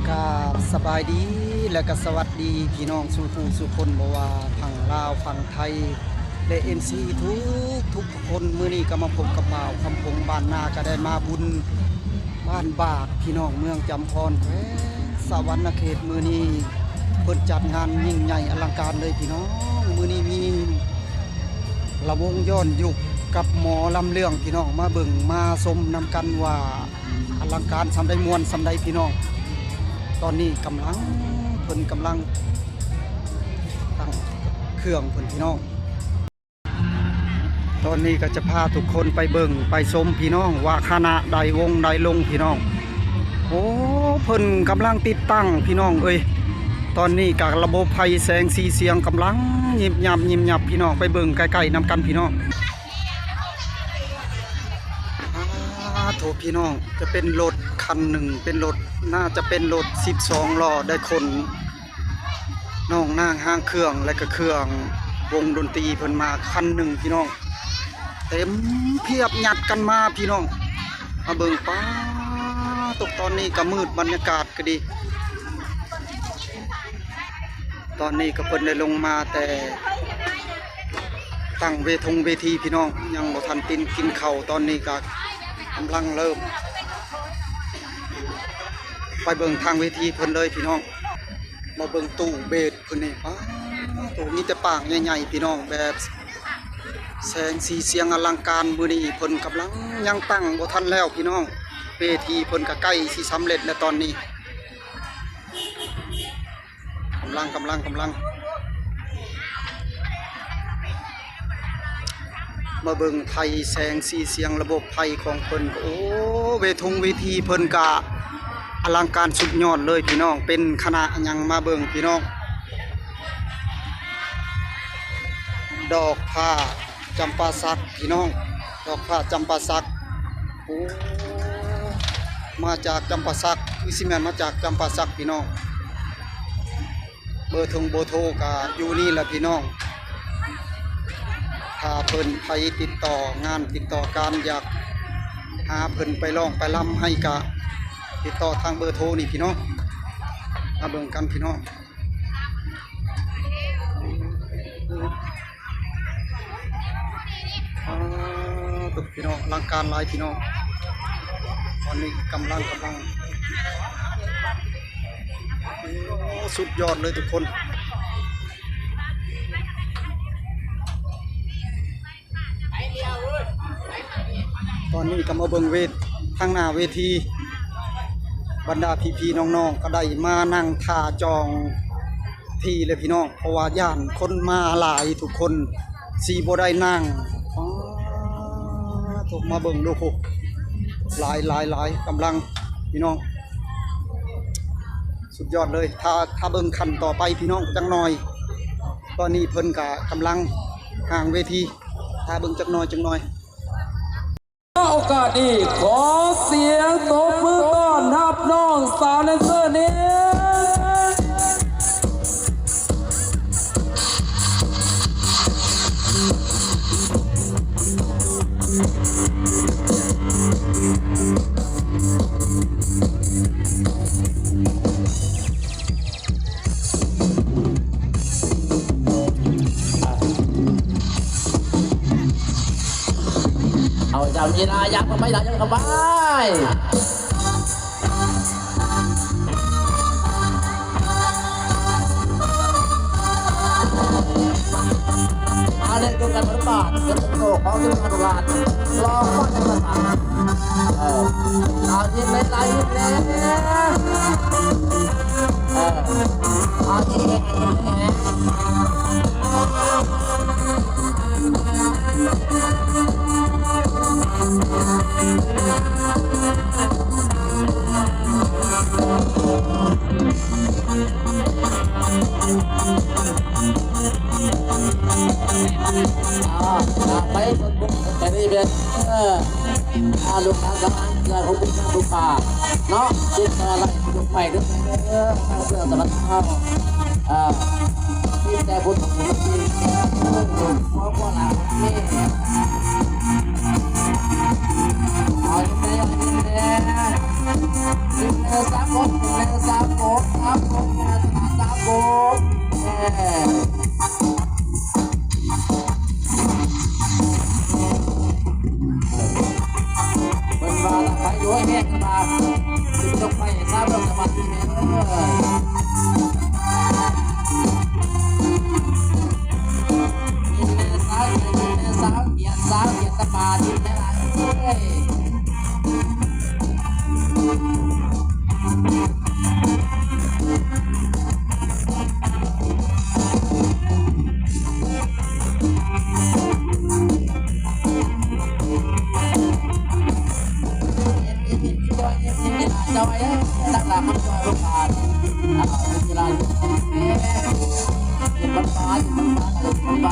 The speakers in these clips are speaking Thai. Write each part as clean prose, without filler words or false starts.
กาสบายดีและก็สวัสดีพี่น้องสู่ผู้สู่คนบ่ว่าฝั่งลาวฝั่งไทยและ MC ทุกคนมื้อนี้ก็มาพบกับบ่าวคำพงบ้านนาก็ได้มาบุญบ้านบากพี่น้องเมืองจำพรแขวงสวรรณเขตมื้อนี้เพิ่นจัดงานยิ่งใหญ่อลังการเลยพี่น้องมื้อนี้มีระวงย้อนยุคกับหมอลำเรื่องพี่น้องมาเบิ่งมาชมนำกันว่าอลังการสำใดมวลสำใดพี่น้องตอนนี้กำลังตั้งเครื่องเพิ่นพี่น้องตอนนี้ก็จะพาทุกคนไปเบิ่งไปชมพี่น้องว่าคณะใดวงใดลงพี่น้องโอ้เพิ่นกำลังติดตั้งพี่น้องเอ้ยตอนนี้กับระบบไฟแสงสีเสียงกำลังยิบยับพี่น้องไปเบิ่งใกล้ๆนำกันพี่น้องโถพี่น้องจะเป็นรถคันหนึ่งเป็นรถน่าจะเป็นรถ12ล้อได้คนน้องนางห้างเครื่องและก็เครื่องวงดนตรีเพิ่นมาคันหนึ่งพี่น้องเต็มเพียบยัดกันมาพี่น้องมาเบิ่งป้าตกตอนนี้ก็มืดบรรยากาศก็ดีตอนนี้ก็เพิ่นได้ลงมาแต่ตั้งเวทีพี่น้องยังบ่ทันกินข้าวตอนนี้ก็กำลังเริ่มไปเบิ่งทางเวทีเพิ่นเลยพี่น้องมาเบิ่งตู้เบสเพิ่นนี่ตู้มีแต่ปากใหญ่ๆพี่น้องแบบแสงสีเสียงอลังการมื้อนี้เพิ่นกำลังยังตั้งบ่ทันแล้วพี่น้องเวทีเพิ่นก็ใกล้สิสำเร็จแล้วตอนนี้กำลังมาเบิ่งไทยแสงสีเสียงระบบไฟของเพิ่นโอ้เวทีเพิ่นก็อลังการสุดยอดเลยพี่น้องเป็นคณะยังมาเบิ่งพี่น้องดอกผ้าจำปาสักพี่น้องดอกผ้าจำปาสักโอ้มาจากจำปาสักวิสิแมนมาจากจำปาสักพี่น้องเบอร์โทรก็อยู่นี่แหละพี่น้องถ้าเพิ่นไปติดต่องานติดต่อการอยากหาเพิ่นไปร้องไปรำให้กะติดต่อทางเบอร์โทรนี่พี่น้องมาเบิ่งกันพี่น้องตุกพี่น้องอลังการหลายพี่น้องตอนนี้กำลังสุดยอดเลยทุกคนตอนนี้ก็มาเบิ่งทางหน้าเวทีบรรดาพี่น้องๆก็ได้มานั่งท่าจองที่เลยพี่น้องเพราะว่าย่านคนมาหลายทุกคนสีบ่ได้นั่งถูกมาเบิ่งดูพวกหลายกำลังพี่น้องสุดยอดเลยถ้าเบิ่งคันต่อไปพี่น้องจังหน่อยตอนนี้เพิ่นก็กำลังห่างเวทีถ้าเบิ่งจังหน่อยโอกาสนี้ขอเสียงตบมือต้อนรับน้องสาวแดนเซอร์นี้เอาจำยีรายักษ์มาไม่ได้ยังกระบายมาเล่นกันกันบาทเป็นโลกของที่มันรันรอข้อจะมาทำเอายิ้มเล่นไรยิ้มเล่นเอายิ้มเล่นไปคนบุกแต่นี่เป็นลูกค้ากับเราเขาบุกลูกค้าเนาะจิตอะไรลูกใหม่ด้วยเรื่องตลาดข้าวที่แต่บุญของผมที่เพราะว่าเราไม่เอาอย่างไร สามโบกสามโบกสามโบกสามโบกเป็นมาละไปด้วยแม่กันมาต้องไปทราบเรื่องสมาธิเนี่ยสาวเกียรสาวเกียรสมาธิเนี่ยจอยตั้งหลักมันจอยลูกค้าเวลาอยู่มันบ้านมันบ้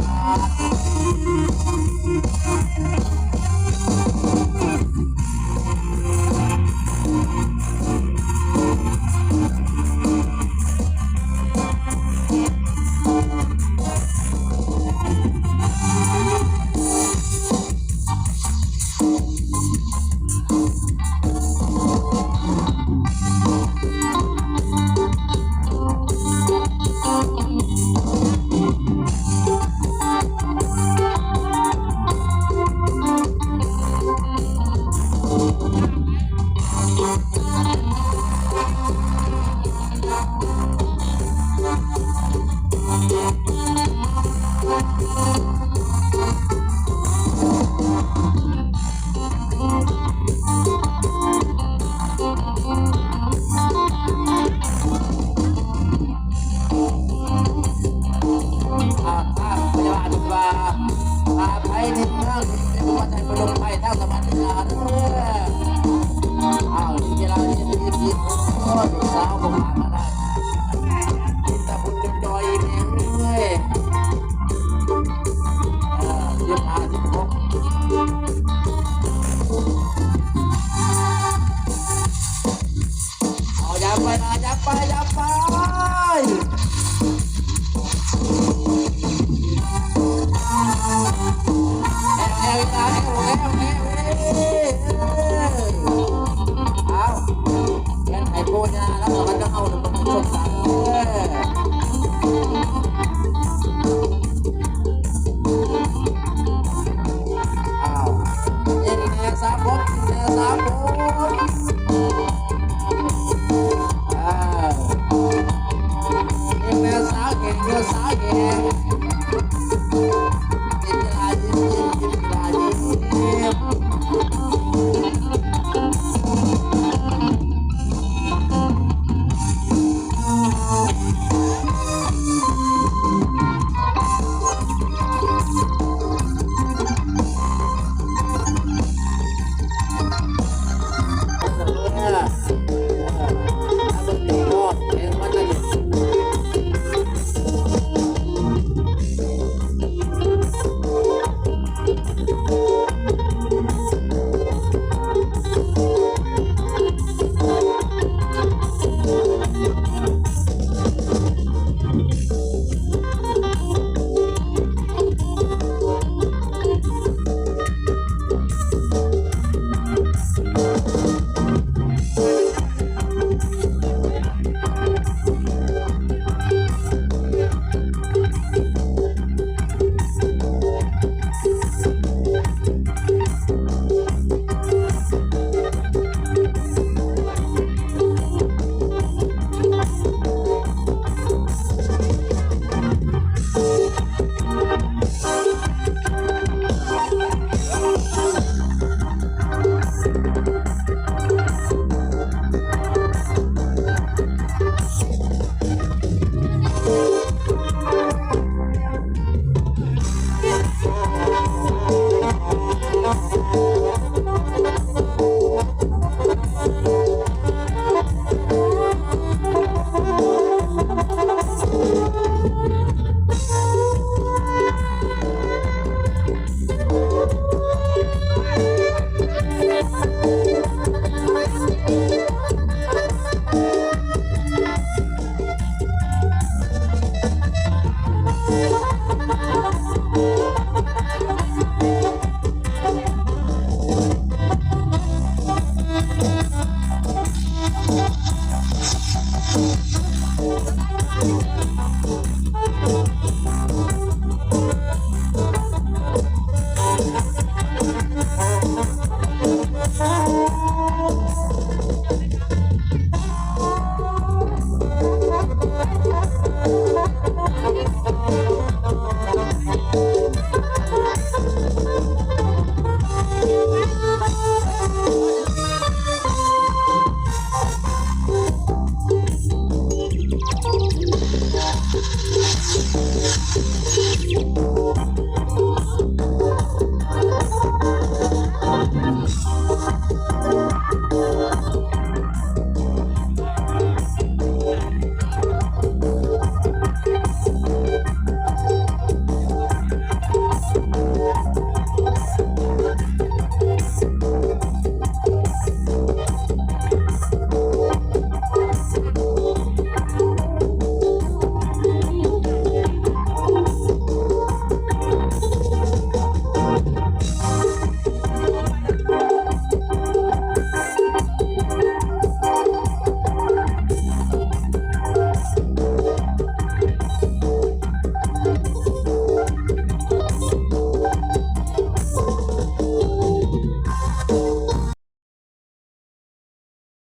Thank you.